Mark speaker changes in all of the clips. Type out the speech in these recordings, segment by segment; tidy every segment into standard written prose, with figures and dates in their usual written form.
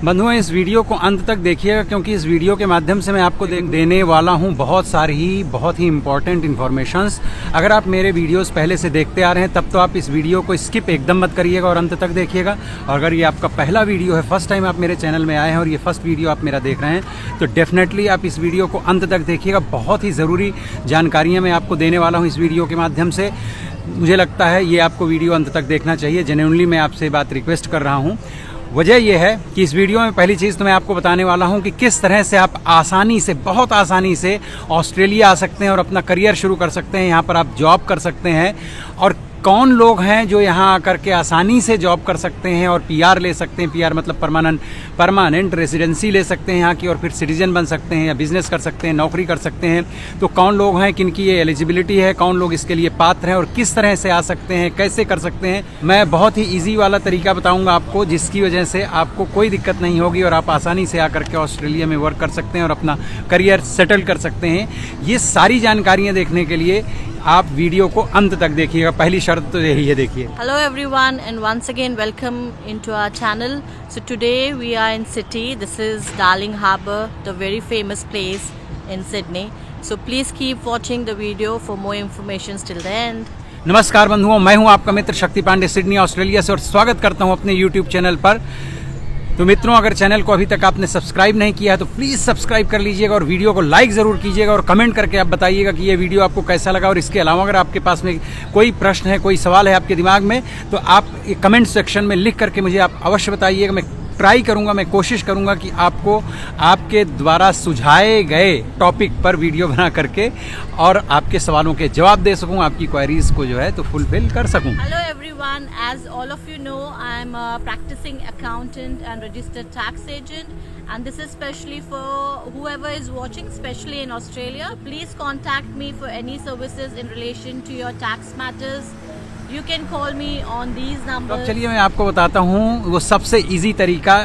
Speaker 1: बंधुओं, इस वीडियो को अंत तक देखिएगा क्योंकि इस वीडियो के माध्यम से मैं आपको देने वाला हूं बहुत ही इंपॉर्टेंट इन्फॉर्मेशंस। अगर आप मेरे वीडियोस पहले से देखते आ रहे हैं तब तो आप इस वीडियो को स्किप एकदम मत करिएगा और अंत तक देखिएगा। और अगर ये आपका पहला वीडियो है, फर्स्ट टाइम आप मेरे चैनल में आए हैं और ये फर्स्ट वीडियो आप मेरा देख रहे हैं तो डेफिनेटली आप इस वीडियो को अंत तक देखिएगा। बहुत ही ज़रूरी जानकारियाँ मैं आपको देने वाला हूँ इस वीडियो के माध्यम से। मुझे लगता है ये आपको वीडियो अंत तक देखना चाहिए। जेन्युइनली मैं आपसे बात रिक्वेस्ट कर रहा हूँ। वजह यह है कि इस वीडियो में पहली चीज़ तो मैं आपको बताने वाला हूं कि किस तरह से आप बहुत आसानी से ऑस्ट्रेलिया आ सकते हैं और अपना करियर शुरू कर सकते हैं। यहाँ पर आप जॉब कर सकते हैं और कौन लोग हैं जो यहाँ आकर के आसानी से जॉब कर सकते हैं और पीआर ले सकते हैं। पीआर मतलब परमानेंट रेजिडेंसी ले सकते हैं यहाँ की और फिर सिटीजन बन सकते हैं या बिजनेस कर सकते हैं, नौकरी कर सकते हैं। तो कौन लोग हैं, किनकी ये एलिजिबिलिटी है, कौन लोग इसके लिए पात्र हैं और किस तरह से आ सकते हैं, कैसे कर सकते हैं। मैं बहुत ही ईजी वाला तरीका बताऊँगा आपको जिसकी वजह से आपको कोई दिक्कत नहीं होगी और आप आसानी से आकर के ऑस्ट्रेलिया में वर्क कर सकते हैं और अपना करियर सेटल कर सकते हैं। ये सारी जानकारियाँ देखने के लिए आप वीडियो को अंत तक देखिएगा। पहली शर्त तो यही है, देखिए।
Speaker 2: Hello everyone and once again welcome into our channel. So today we are in City. This is Darling Harbour, the very famous place in Sydney. So please keep watching the video for more information till the end.
Speaker 1: नमस्कार बंधुओं, मैं हूं आपका मित्र शक्ति Pandey Sydney Australia से और स्वागत करता हूं अपने YouTube चैनल पर। तो मित्रों, अगर चैनल को अभी तक आपने सब्सक्राइब नहीं किया है तो प्लीज़ सब्सक्राइब कर लीजिएगा और वीडियो को लाइक ज़रूर कीजिएगा और कमेंट करके आप बताइएगा कि ये वीडियो आपको कैसा लगा। और इसके अलावा अगर आपके पास में कोई प्रश्न है, कोई सवाल है आपके दिमाग में तो आप कमेंट सेक्शन में लिख करके मुझे आप अवश्य बताइएगा। मैं ट्राई करूंगा, मैं कोशिश करूंगा कि आपको आपके द्वारा सुझाए गए टॉपिक पर वीडियो बना करके और आपके सवालों के जवाब दे सकूं, आपकी क्वेरीज को जो है तो फुलफिल कर सकूं।
Speaker 2: Hello everyone, as all of you know, I am a practicing accountant and registered tax agent, and this is specially for whoever is watching, especially in Australia. Please contact me for any services in relation to your tax matters. You can call me on these numbers.
Speaker 1: अब चलिए मैं आपको बताता हूँ वो सबसे easy तरीका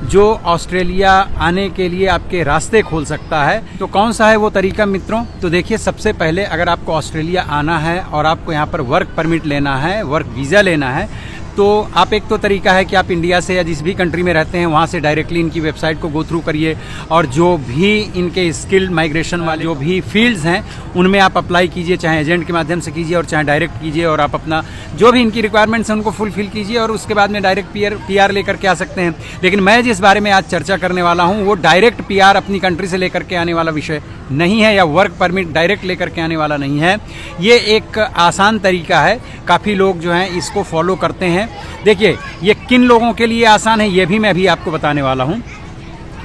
Speaker 1: जो ऑस्ट्रेलिया आने के लिए आपके रास्ते खोल सकता है। तो कौन सा है वो तरीका मित्रों? तो देखिए, सबसे पहले अगर आपको ऑस्ट्रेलिया आना है और आपको यहाँ पर वर्क परमिट लेना है, वर्क वीज़ा लेना है, तो आप एक तो तरीका है कि आप इंडिया से या जिस भी कंट्री में रहते हैं वहाँ से डायरेक्टली इनकी वेबसाइट को गो थ्रू करिए और जो भी इनके स्किल्ड माइग्रेशन वाले जो भी फील्ड्स हैं उनमें आप अप्लाई कीजिए, चाहे एजेंट के माध्यम से कीजिए और चाहे डायरेक्ट कीजिए और आप अपना जो भी इनकी रिक्वायरमेंट्स हैं उनको फुलफिल कीजिए और उसके बाद में डायरेक्ट पीआर लेकर के आ सकते हैं। लेकिन मैं जिस बारे में आज चर्चा करने वाला हूँ वो डायरेक्ट पीआर अपनी कंट्री से लेकर के आने वाला विषय नहीं है या वर्क परमिट डायरेक्ट लेकर के आने वाला नहीं है। ये एक आसान तरीका है, काफ़ी लोग जो हैं इसको फॉलो करते हैं। देखिए, ये किन लोगों के लिए आसान है ये भी मैं अभी आपको बताने वाला हूँ।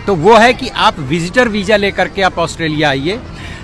Speaker 1: तो वो है कि आप विजिटर वीज़ा लेकर के आप ऑस्ट्रेलिया आइए।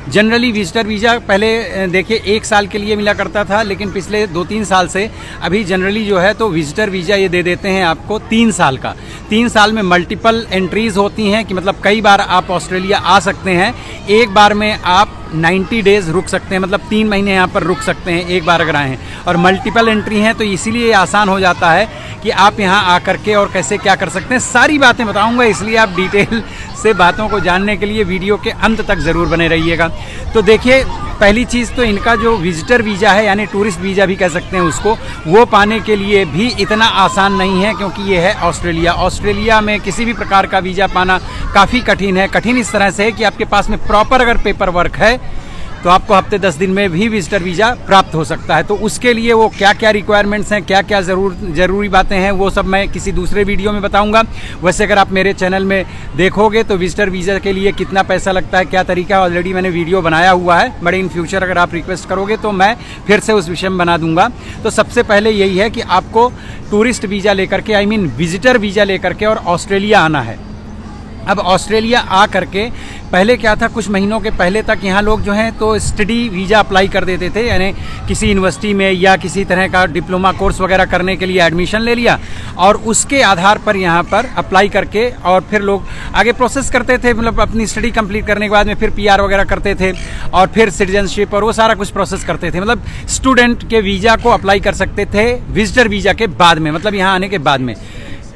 Speaker 1: जनरली विजिटर वीज़ा पहले देखिए 1 साल के लिए मिला करता था, लेकिन पिछले 2-3 साल से अभी जनरली जो है तो विजिटर वीज़ा ये दे देते हैं आपको 3 साल का। 3 साल में मल्टीपल एंट्रीज होती हैं कि मतलब कई बार आप ऑस्ट्रेलिया आ सकते हैं। एक बार में आप 90 डेज़ रुक सकते हैं, मतलब 3 महीने यहाँ पर रुक सकते हैं एक बार अगर आए हैं। और मल्टीपल एंट्री हैं तो इसीलिए आसान हो जाता है कि आप यहाँ आकर के और कैसे क्या कर सकते हैं सारी बातें बताऊँगा, इसलिए आप डिटेल से बातों को जानने के लिए वीडियो के अंत तक ज़रूर बने रहिएगा। तो देखिए, पहली चीज़ तो इनका जो विजिटर वीज़ा है यानी टूरिस्ट वीज़ा भी कह सकते हैं उसको, वो पाने के लिए भी इतना आसान नहीं है क्योंकि ये है ऑस्ट्रेलिया। ऑस्ट्रेलिया में किसी भी प्रकार का वीज़ा पाना काफ़ी कठिन है। कठिन इस तरह से है कि आपके पास में प्रॉपर अगर पेपर वर्क है तो आपको हफ्ते 10 दिन में भी विजिटर वीज़ा प्राप्त हो सकता है। तो उसके लिए वो क्या क्या रिक्वायरमेंट्स हैं, क्या क्या ज़रूरी बातें हैं, वो सब मैं किसी दूसरे वीडियो में बताऊंगा। वैसे अगर आप मेरे चैनल में देखोगे तो विजिटर वीज़ा के लिए कितना पैसा लगता है, क्या तरीका है, ऑलरेडी मैंने वीडियो बनाया हुआ है। बट इन फ्यूचर अगर आप रिक्वेस्ट करोगे तो मैं फिर से उस विषय में बना दूंगा। तो सबसे पहले यही है कि आपको टूरिस्ट वीज़ा लेकर के विजिटर वीज़ा लेकर के और ऑस्ट्रेलिया आना है। अब ऑस्ट्रेलिया आ करके पहले क्या था, कुछ महीनों के पहले तक यहाँ लोग जो हैं तो स्टडी वीज़ा अप्लाई कर देते थे, यानी किसी यूनिवर्सिटी में या किसी तरह का डिप्लोमा कोर्स वगैरह करने के लिए एडमिशन ले लिया और उसके आधार पर यहाँ पर अप्लाई करके और फिर लोग आगे प्रोसेस करते थे। मतलब अपनी स्टडी कंप्लीट करने के बाद में फिर पीआर वगैरह करते थे और फिर सिटीजनशिप और वो सारा कुछ प्रोसेस करते थे। मतलब स्टूडेंट के वीज़ा को अप्लाई कर सकते थे विजिटर वीज़ा के बाद में, मतलब यहाँ आने के बाद में।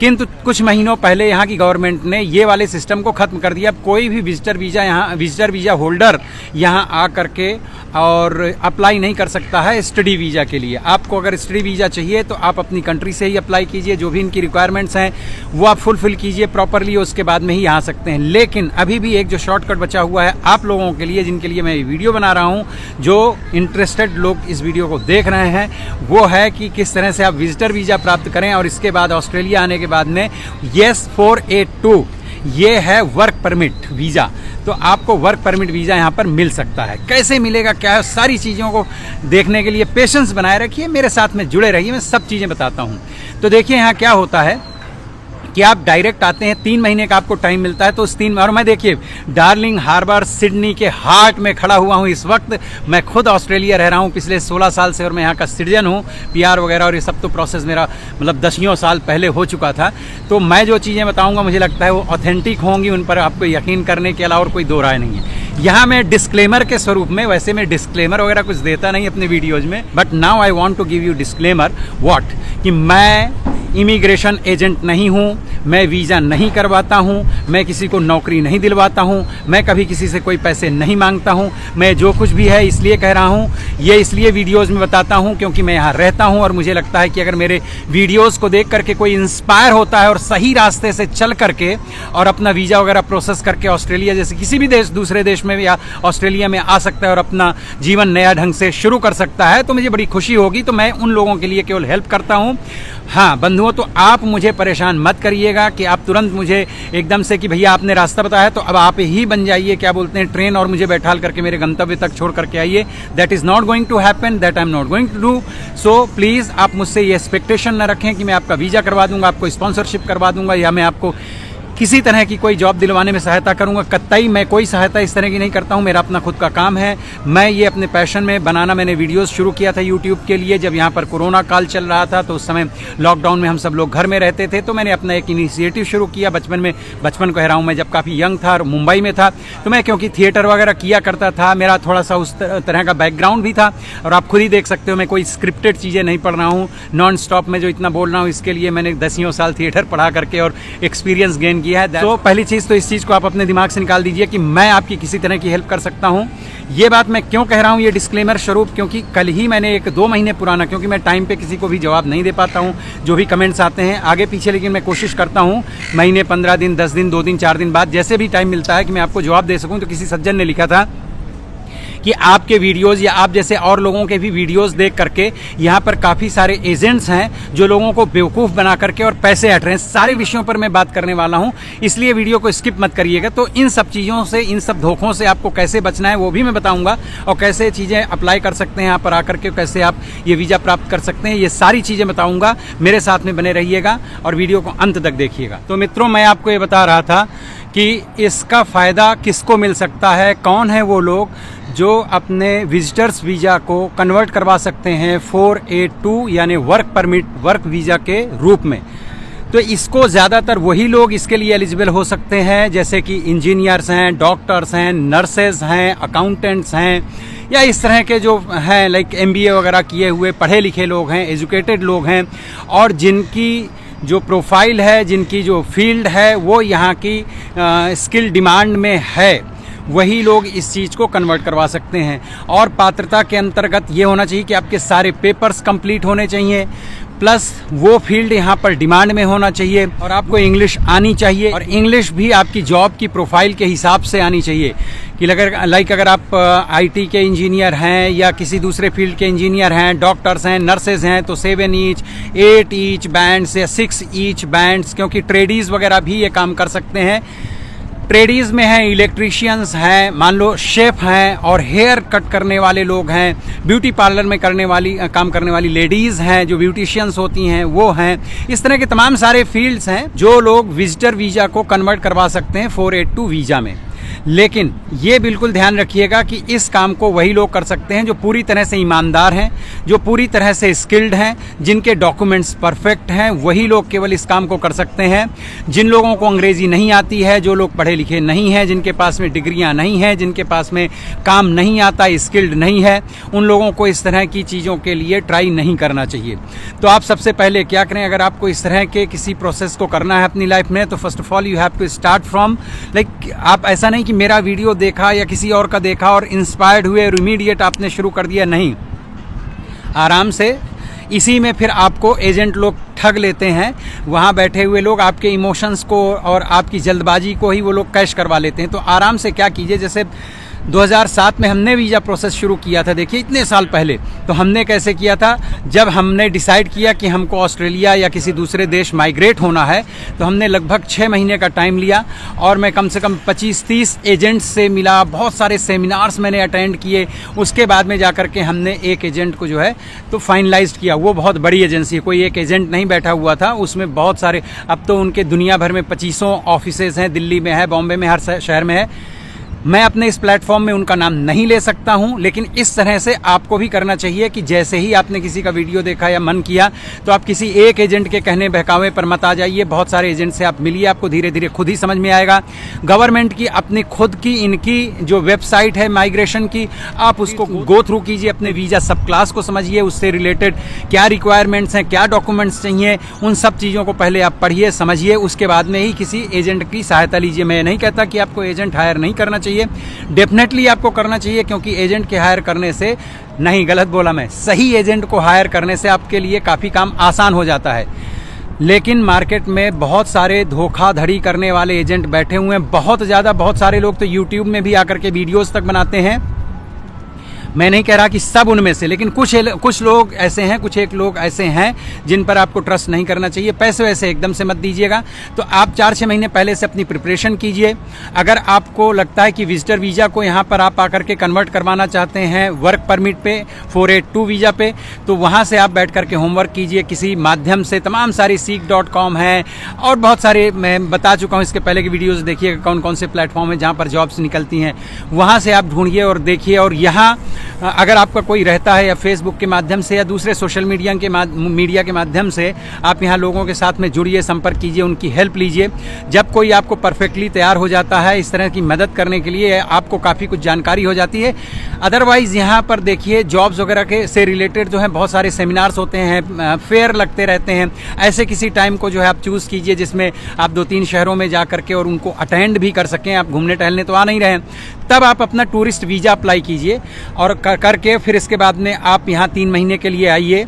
Speaker 1: किंतु कुछ महीनों पहले यहाँ की गवर्नमेंट ने ये वाले सिस्टम को खत्म कर दिया। अब कोई भी विजिटर वीज़ा होल्डर यहाँ आ करके और अप्लाई नहीं कर सकता है स्टडी वीज़ा के लिए। आपको अगर स्टडी वीज़ा चाहिए तो आप अपनी कंट्री से ही अप्लाई कीजिए, जो भी इनकी रिक्वायरमेंट्स हैं वो आप फुलफिल कीजिए प्रॉपरली, उसके बाद में ही आ सकते हैं। लेकिन अभी भी एक जो शॉर्टकट बचा हुआ है आप लोगों के लिए, जिनके लिए मैं ये वीडियो बना रहा हूँ, जो इंटरेस्टेड लोग इस वीडियो को देख रहे हैं, वो है कि किस तरह से आप विजिटर वीज़ा प्राप्त करें और इसके बाद ऑस्ट्रेलिया आने के बाद में यस 482 ये है वर्क परमिट वीज़ा। तो आपको वर्क परमिट वीज़ा यहाँ पर मिल सकता है। कैसे मिलेगा, क्या है, सारी चीज़ों को देखने के लिए पेशेंस बनाए रखिए, मेरे साथ में जुड़े रहिए, मैं सब चीज़ें बताता हूँ। तो देखिए यहाँ क्या होता है कि आप डायरेक्ट आते हैं, 3 महीने का आपको टाइम मिलता है। तो उस 3 और मैं देखिए डार्लिंग हार्बर सिडनी के हार्ट में खड़ा हुआ हूँ इस वक्त। मैं खुद ऑस्ट्रेलिया रह रहा हूँ पिछले 16 साल से और मैं यहाँ का सिटीजन हूँ। PR वगैरह और ये सब तो प्रोसेस मेरा मतलब 10 साल पहले हो चुका था। तो मैं जो चीज़ें बताऊँगा मुझे लगता है वो ऑथेंटिक होंगी, उन पर आपको यकीन करने के अलावा और कोई दो राय नहीं है। यहाँ मैं डिस्क्लेमर के स्वरूप में, वैसे मैं डिस्क्लेमर वगैरह कुछ देता नहीं अपने वीडियोज़ में, but now I want to give you disclaimer what, कि मैं इमिग्रेशन एजेंट नहीं हूँ, मैं वीज़ा नहीं करवाता हूँ, मैं किसी को नौकरी नहीं दिलवाता हूँ, मैं कभी किसी से कोई पैसे नहीं मांगता हूँ। मैं जो कुछ भी है इसलिए कह रहा हूँ, ये इसलिए वीडियोज़ में बताता हूँ क्योंकि मैं यहाँ रहता हूँ और मुझे लगता है कि अगर मेरे वीडियोज़ को देख करके कोई इंस्पायर होता है और सही रास्ते से चल करके और अपना वीज़ा वगैरह प्रोसेस करके ऑस्ट्रेलिया जैसे किसी भी दूसरे देश में या ऑस्ट्रेलिया में आ सकता है और अपना जीवन नया ढंग से शुरू कर सकता है, तो मुझे बड़ी खुशी होगी। तो मैं उन लोगों के लिए केवल हेल्प करता हूँ। हाँ बंधुओं, तो आप मुझे परेशान मत करिएगा कि आप तुरंत मुझे एकदम से कि भैया आपने रास्ता बताया तो अब आप ही बन जाइए, क्या बोलते हैं, ट्रेन और मुझे बैठाल करके मेरे गंतव्य तक छोड़ करके आइए। That is not going to happen, that I am not going to do. So please आप मुझसे ये एक्सपेक्टेशन न रखें कि मैं आपका वीज़ा करवा दूंगा, आपको स्पॉन्सरशिप करवा दूंगा या मैं आपको किसी तरह की कोई जॉब दिलवाने में सहायता करूंगा। कतई मैं कोई सहायता इस तरह की नहीं करता हूं, मेरा अपना खुद का काम है। मैं ये अपने पैशन में बनाना, मैंने वीडियोस शुरू किया था यूट्यूब के लिए जब यहाँ पर कोरोना काल चल रहा था, तो उस समय लॉकडाउन में हम सब लोग घर में रहते थे, तो मैंने अपना एक इनिशिएटिव शुरू किया बचपन कह रहा हूँ, मैं जब काफ़ी यंग था और मुंबई में था, तो मैं क्योंकि थिएटर वगैरह किया करता था, मेरा थोड़ा सा उस तरह का बैकग्राउंड भी था। और आप खुद ही देख सकते हो मैं कोई स्क्रिप्टेड चीज़ें नहीं पढ़ रहा हूँ, नॉन स्टॉप में जो इतना बोल रहा हूँ इसके लिए मैंने 10 साल थिएटर पढ़ा करके और एक्सपीरियंस गेन किया है। तो पहली चीज़ तो इस चीज़ को आप अपने दिमाग से निकाल दीजिए कि मैं आपकी किसी तरह की हेल्प कर सकता हूं। ये बात मैं क्यों कह रहा हूं, ये डिस्क्लेमर स्वरूप, क्योंकि कल ही मैंने 2 महीने पुराना, क्योंकि मैं टाइम पे किसी को भी जवाब नहीं दे पाता हूं, जो भी कमेंट्स आते हैं आगे पीछे, लेकिन मैं कोशिश करता हूं महीने, 15 दिन, 10 दिन, 2 दिन, 4 दिन बाद जैसे भी टाइम मिलता है कि मैं आपको जवाब दे सकूँ। तो किसी सज्जन ने लिखा था कि आपके वीडियोस या आप जैसे और लोगों के भी वीडियोस देख करके यहाँ पर काफ़ी सारे एजेंट्स हैं जो लोगों को बेवकूफ़ बना करके और पैसे हट रहे हैं। सारे विषयों पर मैं बात करने वाला हूँ, इसलिए वीडियो को स्किप मत करिएगा। तो इन सब चीज़ों से, इन सब धोखों से आपको कैसे बचना है वो भी मैं बताऊँगा, और कैसे चीज़ें अप्लाई कर सकते हैं यहाँ पर आकर के, कैसे आप ये वीज़ा प्राप्त कर सकते हैं, ये सारी चीज़ें बताऊँगा। मेरे साथ में बने रहिएगा और वीडियो को अंत तक देखिएगा। तो मित्रों, मैं आपको ये बता रहा था कि इसका फ़ायदा किसको मिल सकता है, कौन है वो लोग जो अपने विजिटर्स वीज़ा को कन्वर्ट करवा सकते हैं 482 यानी वर्क परमिट, वर्क वीज़ा के रूप में। तो इसको ज़्यादातर वही लोग इसके लिए एलिजिबल हो सकते हैं जैसे कि इंजीनियर्स हैं, डॉक्टर्स हैं, नर्सेज हैं, अकाउंटेंट्स हैं, या इस तरह के जो हैं लाइक MBA वगैरह किए हुए पढ़े लिखे लोग हैं, एजुकेटेड लोग हैं, और जिनकी जो प्रोफाइल है, जिनकी जो फील्ड है वो यहाँ की स्किल डिमांड में है, वही लोग इस चीज़ को कन्वर्ट करवा सकते हैं। और पात्रता के अंतर्गत ये होना चाहिए कि आपके सारे पेपर्स कंप्लीट होने चाहिए, प्लस वो फील्ड यहाँ पर डिमांड में होना चाहिए, और आपको इंग्लिश आनी चाहिए, और इंग्लिश भी आपकी जॉब की प्रोफाइल के हिसाब से आनी चाहिए। कि अगर आप IT के इंजीनियर हैं या किसी दूसरे फील्ड के इंजीनियर हैं, डॉक्टर्स हैं, नर्सेज हैं, तो 7 ईच, 8 ईच बैंड्स या 6 ईच बैंड्स, क्योंकि ट्रेडीज़ वगैरह भी ये काम कर सकते हैं। ट्रेडीज़ में हैं, इलेक्ट्रीशियंस हैं, मान लो शेफ़ हैं, और हेयर कट करने वाले लोग हैं, ब्यूटी पार्लर में काम करने वाली लेडीज़ हैं जो ब्यूटिशियंस होती हैं वो हैं। इस तरह के तमाम सारे फील्ड्स हैं जो लोग विजिटर वीज़ा को कन्वर्ट करवा सकते हैं 482 वीज़ा में। लेकिन ये बिल्कुल ध्यान रखिएगा कि इस काम को वही लोग कर सकते हैं जो पूरी तरह से ईमानदार हैं, जो पूरी तरह से स्किल्ड हैं, जिनके डॉक्यूमेंट्स परफेक्ट हैं, वही लोग केवल इस काम को कर सकते हैं। जिन लोगों को अंग्रेजी नहीं आती है, जो लोग पढ़े लिखे नहीं हैं, जिनके पास में डिग्रियां नहीं हैं, जिनके पास में काम नहीं आता, स्किल्ड नहीं है, उन लोगों को इस तरह की चीज़ों के लिए ट्राई नहीं करना चाहिए। तो आप सबसे पहले क्या करें, अगर आपको इस तरह के किसी प्रोसेस को करना है अपनी लाइफ में, तो first of all you have to start from आप ऐसा नहीं कि मेरा वीडियो देखा या किसी और का देखा और इंस्पायर्ड हुए और इमीडिएट आपने शुरू कर दिया, नहीं। आराम से इसी में फिर आपको एजेंट लोग ठग लेते हैं, वहाँ बैठे हुए लोग आपके इमोशंस को और आपकी जल्दबाजी को ही वो लोग कैश करवा लेते हैं। तो आराम से क्या कीजिए, जैसे 2007 में हमने वीज़ा प्रोसेस शुरू किया था, देखिए इतने साल पहले। तो हमने कैसे किया था, जब हमने डिसाइड किया कि हमको ऑस्ट्रेलिया या किसी दूसरे देश माइग्रेट होना है, तो हमने लगभग 6 महीने का टाइम लिया और मैं कम से कम 25-30 एजेंट्स से मिला, बहुत सारे सेमिनार्स मैंने अटेंड किए। उसके बाद में जाकर के हमने एक एजेंट को जो है तो फाइनलाइज किया। वो बहुत बड़ी एजेंसी है, कोई एक एजेंट नहीं बैठा हुआ था, उसमें बहुत सारे, अब तो उनके दुनिया भर में 25 ऑफिसेज हैं, दिल्ली में है, बॉम्बे में, हर शहर में है। मैं अपने इस प्लेटफॉर्म में उनका नाम नहीं ले सकता हूं, लेकिन इस तरह से आपको भी करना चाहिए कि जैसे ही आपने किसी का वीडियो देखा या मन किया, तो आप किसी एक एजेंट के कहने बहकावे पर मत आ जाइए। बहुत सारे एजेंट से आप मिलिए, आपको धीरे धीरे खुद ही समझ में आएगा। गवर्नमेंट की अपनी खुद की इनकी जो वेबसाइट है माइग्रेशन की, आप उसको गो थ्रू कीजिए, अपने वीज़ा सब क्लास को समझिए, उससे रिलेटेड क्या रिक्वायरमेंट्स हैं, क्या डॉक्यूमेंट्स चाहिए, उन सब चीज़ों को पहले आप पढ़िए, समझिए, उसके बाद में ही किसी एजेंट की सहायता लीजिए। मैं नहीं कहता कि आपको एजेंट हायर नहीं करना चाहिए, डेफिनेटली आपको करना चाहिए, क्योंकि एजेंट के हायर करने से, नहीं गलत बोला मैं, सही एजेंट को हायर करने से आपके लिए काफ़ी काम आसान हो जाता है। लेकिन मार्केट में बहुत सारे धोखाधड़ी करने वाले एजेंट बैठे हुए हैं, बहुत ज़्यादा। बहुत सारे लोग तो यूट्यूब में भी आकर के वीडियोस तक बनाते हैं। मैं नहीं कह रहा कि सब उनमें से, लेकिन कुछ लोग ऐसे हैं, कुछ एक लोग ऐसे हैं जिन पर आपको ट्रस्ट नहीं करना चाहिए। पैसे वैसे एकदम से मत दीजिएगा। तो आप 4-6 महीने पहले से अपनी प्रिपरेशन कीजिए। अगर आपको लगता है कि विजिटर वीज़ा को यहाँ पर आप आकर के कन्वर्ट करवाना चाहते हैं वर्क परमिट पे, 482 वीज़ा पे, तो वहाँ से आप बैठ करके होमवर्क कीजिए किसी माध्यम से। तमाम सारी seek.com है और बहुत सारे, मैं बता चुका हूँ इसके पहले की वीडियोज़ देखिए, कौन कौन से प्लेटफॉर्म है जहाँ पर जॉब्स निकलती हैं, वहाँ से आप ढूंढिए और देखिए। और यहाँ अगर आपका कोई रहता है या फेसबुक के माध्यम से या दूसरे सोशल मीडिया के माध्यम से, आप यहाँ लोगों के साथ में जुड़िए, संपर्क कीजिए, उनकी हेल्प लीजिए। जब कोई आपको परफेक्टली तैयार हो जाता है इस तरह की मदद करने के लिए, आपको काफ़ी कुछ जानकारी हो जाती है। अदरवाइज़ यहाँ पर देखिए जॉब्स वगैरह के से रिलेटेड जो है बहुत सारे सेमिनार्स होते हैं, फेयर लगते रहते हैं। ऐसे किसी टाइम को जो है आप चूज़ कीजिए जिसमें आप 2-3 शहरों में जा करके और उनको अटेंड भी कर सकें। आप घूमने टहलने तो आ नहीं रहे, तब आप अपना टूरिस्ट वीज़ा अप्लाई कीजिए और करके फिर इसके बाद में आप यहाँ 3 महीने के लिए आइए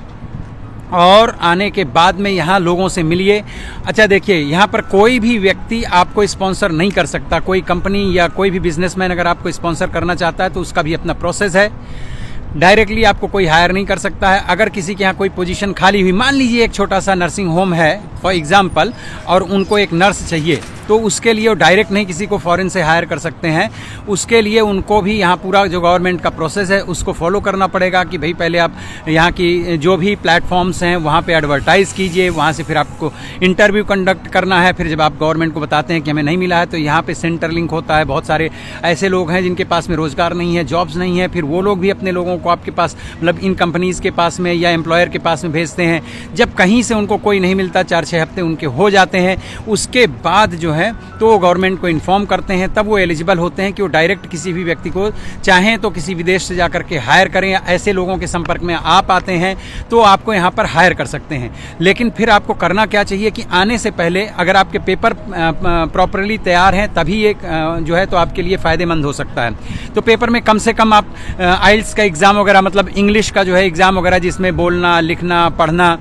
Speaker 1: और आने के बाद में यहाँ लोगों से मिलिए। अच्छा देखिए, यहाँ पर कोई भी व्यक्ति आपको स्पॉन्सर नहीं कर सकता। कोई कंपनी या कोई भी बिजनेसमैन अगर आपको स्पॉन्सर करना चाहता है तो उसका भी अपना प्रोसेस है। डायरेक्टली आपको कोई हायर नहीं कर सकता है। अगर किसी के यहाँ कोई पोजीशन खाली हुई, मान लीजिए एक छोटा सा नर्सिंग होम है फॉर एग्जांपल, और उनको एक नर्स चाहिए, तो उसके लिए वो डायरेक्ट नहीं किसी को फॉरेन से हायर कर सकते हैं। उसके लिए उनको भी यहाँ पूरा जो गवर्नमेंट का प्रोसेस है उसको फॉलो करना पड़ेगा कि भाई पहले आप यहाँ की जो भी प्लेटफॉर्म्स हैं वहाँ पे एडवर्टाइज़ कीजिए, वहाँ से फिर आपको इंटरव्यू कंडक्ट करना है। फिर जब आप गवर्नमेंट को बताते हैं कि हमें नहीं मिला है, तो यहाँ पे सेंटर लिंक होता है। बहुत सारे ऐसे लोग हैं जिनके पास में रोज़गार नहीं है, जॉब्स नहीं है, फिर वो लोग भी अपने लोगों को आपके पास, मतलब इन कंपनीज़ के पास में या एम्प्लॉयर के पास में भेजते हैं। जब कहीं से उनको कोई नहीं मिलता, 4-6 हफ्ते उनके हो जाते हैं, उसके बाद जो है तो वो गवर्नमेंट को इन्फॉर्म करते हैं, तब वो एलिजिबल होते हैं कि वो डायरेक्ट किसी भी व्यक्ति को चाहें तो किसी विदेश से जाकर के हायर करें। या ऐसे लोगों के संपर्क में आप आते हैं तो आपको यहाँ पर हायर कर सकते हैं। लेकिन फिर आपको करना क्या चाहिए कि आने से पहले अगर आपके पेपर प्रॉपरली तैयार हैं, तभी एक जो है तो आपके लिए फ़ायदेमंद हो सकता है। तो पेपर में कम से कम आप आइल्स का एग्ज़ाम वगैरह, मतलब इंग्लिश का जो है एग्ज़ाम वगैरह, जिसमें बोलना, लिखना, पढ़ना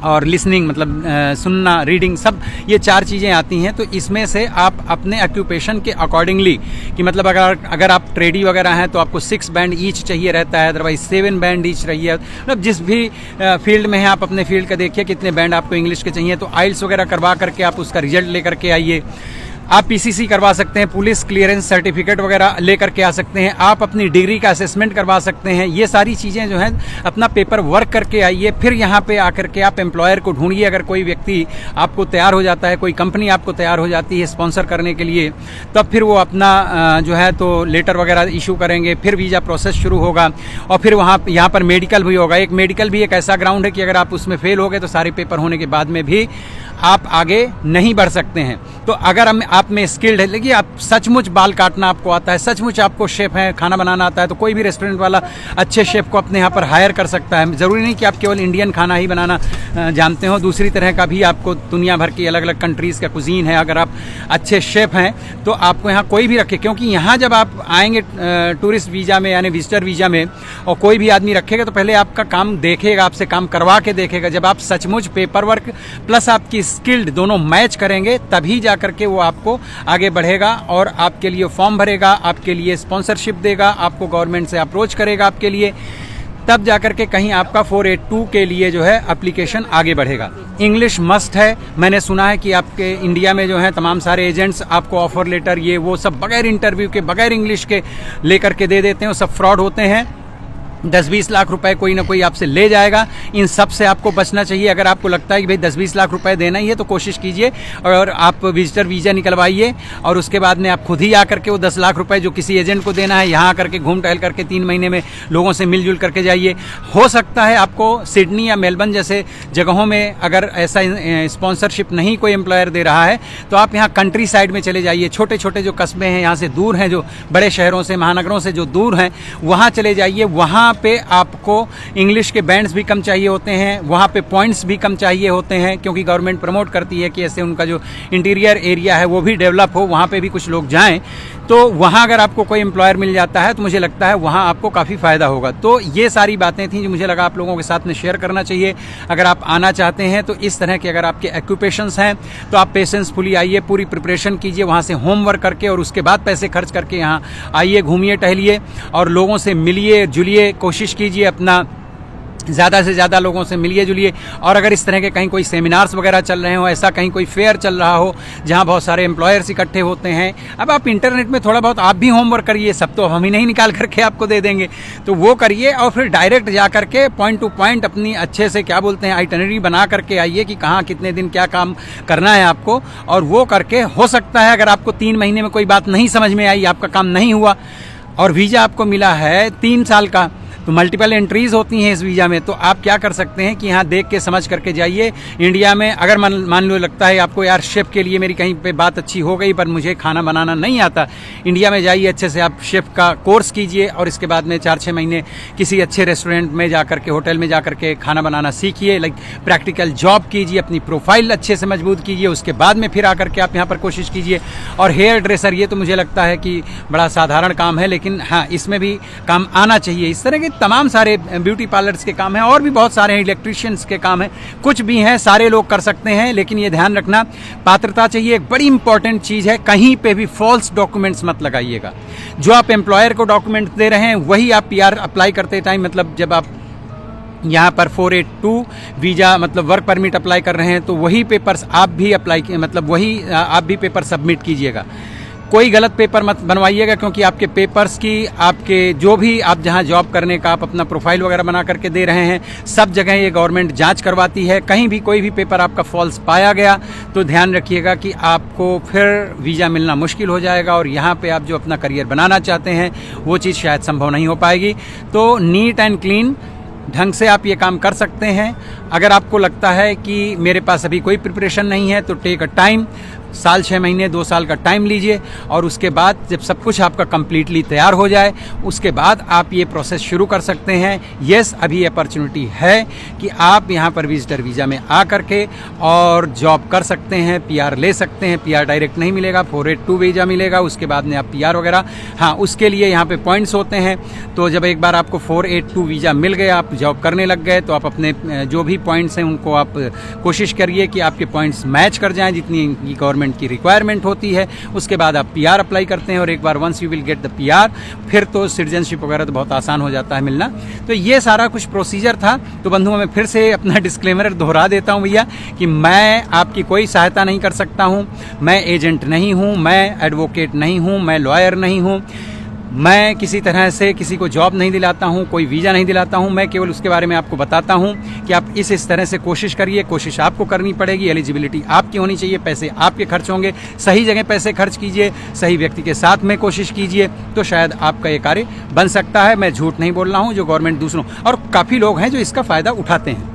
Speaker 1: और लिसनिंग, मतलब सुनना, रीडिंग, सब ये 4 चीज़ें आती हैं। तो इसमें से आप अपने ऑक्यूपेशन के अकॉर्डिंगली, कि मतलब अगर आप ट्रेडी वगैरह हैं तो आपको 6 बैंड ईच चाहिए रहता है, अदरवाइज 7 बैंड ईच रहिए। मतलब जिस भी फील्ड में हैं आप अपने फील्ड का देखिए कितने बैंड आपको इंग्लिश के चाहिए। तो आइल्स वगैरह करवा करके आप उसका रिजल्ट लेकर के आइए। आप पीसीसी करवा सकते हैं, पुलिस क्लियरेंस सर्टिफिकेट वगैरह लेकर के आ सकते हैं, आप अपनी डिग्री का असेसमेंट करवा सकते हैं। ये सारी चीज़ें जो हैं अपना पेपर वर्क करके आइए, फिर यहाँ पे आकर के आप एम्प्लॉयर को ढूंढिए। अगर कोई व्यक्ति आपको तैयार हो जाता है, कोई कंपनी आपको तैयार हो जाती है स्पॉन्सर करने के लिए, तब फिर वो अपना जो है तो लेटर वगैरह इशू करेंगे, फिर वीज़ा प्रोसेस शुरू होगा और फिर यहाँ पर मेडिकल भी होगा। एक मेडिकल भी एक ऐसा ग्राउंड है कि अगर आप उसमें फेल हो गए तो सारे पेपर होने के बाद में भी आप आगे नहीं बढ़ सकते हैं। तो अगर आप में स्किल्ड है, लेकिन आप सचमुच बाल काटना आपको आता है, सचमुच आपको शेफ है, खाना बनाना आता है, तो कोई भी रेस्टोरेंट वाला अच्छे शेफ को अपने यहाँ पर हायर कर सकता है। ज़रूरी नहीं कि आप केवल इंडियन खाना ही बनाना जानते हो, दूसरी तरह का भी आपको दुनिया भर की अलग अलग कंट्रीज़ का कुजीन है। अगर आप अच्छे शेफ हैं तो आपको यहाँ कोई भी रखे, क्योंकि यहाँ जब आप आएंगे टूरिस्ट वीज़ा में यानी विजिटर वीज़ा में और कोई भी आदमी रखेगा तो पहले आपका काम देखेगा, आपसे काम करवा के देखेगा। जब आप सचमुच पेपर वर्क प्लस आपकी स्किल्ड दोनों मैच करेंगे तभी जा करके वो आपको आगे बढ़ेगा और आपके लिए फॉर्म भरेगा, आपके लिए स्पॉन्सरशिप देगा, आपको गवर्नमेंट से अप्रोच करेगा आपके लिए, तब जाकर के कहीं आपका 482 के लिए जो है एप्लीकेशन आगे बढ़ेगा। इंग्लिश मस्ट है। मैंने सुना है कि आपके इंडिया में जो है तमाम सारे एजेंट्स आपको ऑफर लेटर ये वो सब बगैर इंटरव्यू के, बगैर इंग्लिश के लेकर के दे देते हैं, वो सब फ्रॉड होते हैं। 10-20 लाख रुपए कोई ना कोई आपसे ले जाएगा। इन सब से आपको बचना चाहिए। अगर आपको लगता है कि भाई 10-20 लाख रुपए देना ही है तो कोशिश कीजिए और आप विजिटर वीज़ा निकलवाइए और उसके बाद में आप खुद ही आकर के वो 10 लाख रुपए जो किसी एजेंट को देना है यहाँ आकर के घूम टहल करके 3 महीने में लोगों से मिलजुल करके जाइए। हो सकता है आपको सिडनी या मेलबर्न जैसे जगहों में अगर ऐसा स्पॉन्सरशिप नहीं कोई एम्प्लॉयर दे रहा है तो आप यहाँ कंट्री साइड में चले जाइए। छोटे छोटे जो कस्बे हैं यहाँ से दूर हैं, जो बड़े शहरों से महानगरों से जो दूर हैं, वहाँ चले जाइए। वहाँ पे आपको इंग्लिश के बैंड्स भी कम चाहिए होते हैं, वहाँ पे पॉइंट्स भी कम चाहिए होते हैं, क्योंकि गवर्नमेंट प्रमोट करती है कि ऐसे उनका जो इंटीरियर एरिया है वो भी डेवलप हो, वहाँ पे भी कुछ लोग जाएं। तो वहाँ अगर आपको कोई एम्प्लॉयर मिल जाता है तो मुझे लगता है वहाँ आपको काफ़ी फ़ायदा होगा। तो ये सारी बातें थी जो मुझे लगा आप लोगों के साथ में शेयर करना चाहिए। अगर आप आना चाहते हैं तो इस तरह के अगर आपके ऑक्यूपेशंस हैं तो आप पेशेंसफुली आइए, पूरी प्रिपरेशन कीजिए, वहाँ से होमवर्क करके और उसके बाद पैसे खर्च करके यहाँ आइए, घूमिए टहलिए और लोगों से मिलिए जुलिए, कोशिश कीजिए अपना ज़्यादा से ज़्यादा लोगों से मिलिए जुलिए। और अगर इस तरह के कहीं कोई सेमिनार्स वगैरह चल रहे हो, ऐसा कहीं कोई फेयर चल रहा हो जहां बहुत सारे एम्प्लॉयर्स इकट्ठे होते हैं, अब आप इंटरनेट में थोड़ा बहुत आप भी होमवर्क करिए, सब तो हम ही नहीं निकाल करके आपको दे देंगे, तो वो करिए और फिर डायरेक्ट जा करके पॉइंट टू पॉइंट अपनी अच्छे से क्या बोलते हैं आइटनरी बना करके आइए कि कहाँ कितने दिन क्या काम करना है आपको। और वो करके हो सकता है अगर आपको 3 महीने में कोई बात नहीं समझ में आई, आपका काम नहीं हुआ और वीज़ा आपको मिला है 3 साल का, तो मल्टीपल एंट्रीज होती हैं इस वीज़ा में, तो आप क्या कर सकते हैं कि यहाँ देख के समझ करके जाइए। इंडिया में अगर मान लो लगता है आपको यार शेफ़ के लिए मेरी कहीं पे बात अच्छी हो गई पर मुझे खाना बनाना नहीं आता, इंडिया में जाइए, अच्छे से आप शेफ़ का कोर्स कीजिए और इसके बाद में 4-6 महीने किसी अच्छे रेस्टोरेंट में जा करके, होटल में जा करके खाना बनाना सीखिए, लाइक प्रैक्टिकल जॉब कीजिए, अपनी प्रोफाइल अच्छे से मजबूत कीजिए, उसके बाद में फिर आकर के आप यहाँ पर कोशिश कीजिए। और हेयर ड्रेसर ये तो मुझे लगता है कि बड़ा साधारण काम है, लेकिन हाँ इसमें भी काम आना चाहिए। इस तरह के तमाम सारे ब्यूटी पार्लर्स के काम हैं और भी बहुत सारे हैं, इलेक्ट्रिशियंस के काम हैं, कुछ भी हैं, सारे लोग कर सकते हैं, लेकिन ये ध्यान रखना पात्रता चाहिए। एक बड़ी इंपॉर्टेंट चीज़ है, कहीं पे भी फॉल्स डॉक्यूमेंट्स मत लगाइएगा। जो आप एम्प्लॉयर को डॉक्यूमेंट दे रहे हैं वही आप पीआर अप्लाई करते टाइम, मतलब जब आप यहाँ पर 482 वीज़ा मतलब वर्क परमिट अप्लाई कर रहे हैं तो वही पेपर्स आप भी अप्लाई मतलब वही आप भी पेपर सबमिट कीजिएगा। कोई गलत पेपर मत बनवाइएगा, क्योंकि आपके पेपर्स की, आपके जो भी आप जहां जॉब करने का आप अपना प्रोफाइल वगैरह बना करके दे रहे हैं, सब जगह ये गवर्नमेंट जांच करवाती है। कहीं भी कोई भी पेपर आपका फॉल्स पाया गया तो ध्यान रखिएगा कि आपको फिर वीज़ा मिलना मुश्किल हो जाएगा और यहाँ पे आप जो अपना करियर बनाना चाहते हैं वो चीज़ शायद संभव नहीं हो पाएगी। तो नीट एंड क्लीन ढंग से आप ये काम कर सकते हैं। अगर आपको लगता है कि मेरे पास अभी कोई प्रिपरेशन नहीं है तो टेक अ टाइम, 1-6 महीने 2 साल का टाइम लीजिए और उसके बाद जब सब कुछ आपका कंप्लीटली तैयार हो जाए उसके बाद आप ये प्रोसेस शुरू कर सकते हैं। यस, अभी अपॉर्चुनिटी है कि आप यहाँ पर विजिटर वीज़ा में आ करके और जॉब कर सकते हैं, पीआर ले सकते हैं। पीआर डायरेक्ट नहीं मिलेगा, 482 वीज़ा मिलेगा, उसके बाद में आप पीआर वगैरह, हाँ उसके लिए यहाँ पे पॉइंट्स होते हैं। तो जब एक बार आपको 482 वीज़ा मिल गया, आप जॉब करने लग गए, तो आप अपने जो भी पॉइंट्स हैं उनको आप कोशिश करिए कि आपके पॉइंट्स मैच कर जाएं जितनी गवर्नमेंट की रिक्वायरमेंट होती है। उसके बाद आप पीआर अप्लाई करते हैं और एक बार once you will get the PR, फिर तो सिटीजनशिप वगैरह तो बहुत आसान हो जाता है मिलना। तो ये सारा कुछ प्रोसीजर था। तो बंधुओं, मैं फिर से अपना डिस्क्लेमर दोहरा देता हूँ भैया कि मैं आपकी कोई सहायता नहीं कर सकता हूँ, मैं एजेंट नहीं हूँ, मैं एडवोकेट नहीं हूँ, मैं लॉयर नहीं हूँ, मैं किसी तरह से किसी को जॉब नहीं दिलाता हूँ, कोई वीज़ा नहीं दिलाता हूँ। मैं केवल उसके बारे में आपको बताता हूँ कि आप इस तरह से कोशिश करिए। कोशिश आपको करनी पड़ेगी, एलिजिबिलिटी आपकी होनी चाहिए, पैसे आपके खर्च होंगे, सही जगह पैसे खर्च कीजिए, सही व्यक्ति के साथ में कोशिश कीजिए, तो शायद आपका ये कार्य बन सकता है। मैं झूठ नहीं बोल रहा हूँ, जो गवर्नमेंट दूसरों, और काफ़ी लोग हैं जो इसका फ़ायदा उठाते हैं।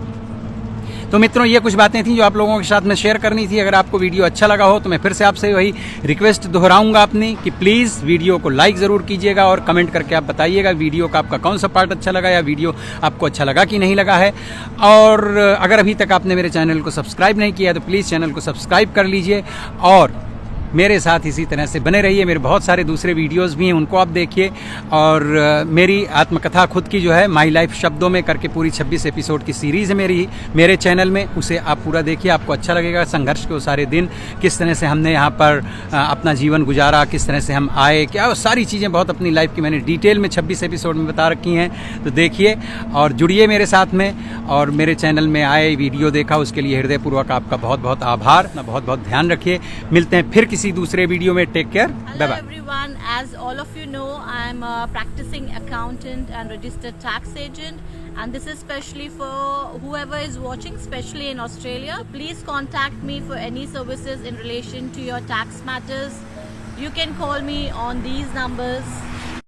Speaker 1: तो मित्रों, ये कुछ बातें थी जो आप लोगों के साथ में शेयर करनी थी। अगर आपको वीडियो अच्छा लगा हो तो मैं फिर से आपसे वही रिक्वेस्ट दोहराऊंगा अपनी कि प्लीज़ वीडियो को लाइक ज़रूर कीजिएगा और कमेंट करके आप बताइएगा वीडियो का आपका कौन सा पार्ट अच्छा लगा या वीडियो आपको अच्छा लगा कि नहीं लगा है। और अगर अभी तक आपने मेरे चैनल को सब्सक्राइब नहीं किया तो प्लीज़ चैनल को सब्सक्राइब कर लीजिए और मेरे साथ इसी तरह से बने रहिए। मेरे बहुत सारे दूसरे वीडियोस भी हैं, उनको आप देखिए। और मेरी आत्मकथा खुद की जो है माई लाइफ शब्दों में करके पूरी 26 एपिसोड की सीरीज़ है मेरे चैनल में, उसे आप पूरा देखिए, आपको अच्छा लगेगा। संघर्ष के वो सारे दिन, किस तरह से हमने यहाँ पर अपना जीवन गुजारा, किस तरह से हम आए, क्या वो सारी चीज़ें बहुत अपनी लाइफ की मैंने डिटेल में 26 एपिसोड में बता रखी हैं। तो देखिए और जुड़िए मेरे साथ में, और मेरे चैनल में आए वीडियो देखा उसके लिए हृदयपूर्वक आपका बहुत बहुत आभार। अपना बहुत बहुत ध्यान रखिए। मिलते हैं फिर किसी दूसरे वीडियो में। Take care, bye bye.
Speaker 2: Hello everyone, as all of you know, I'm a practicing accountant and registered tax agent, and this is especially for whoever is watching, especially in Australia. Please contact me for any services in relation to your tax matters. You can call me on these numbers.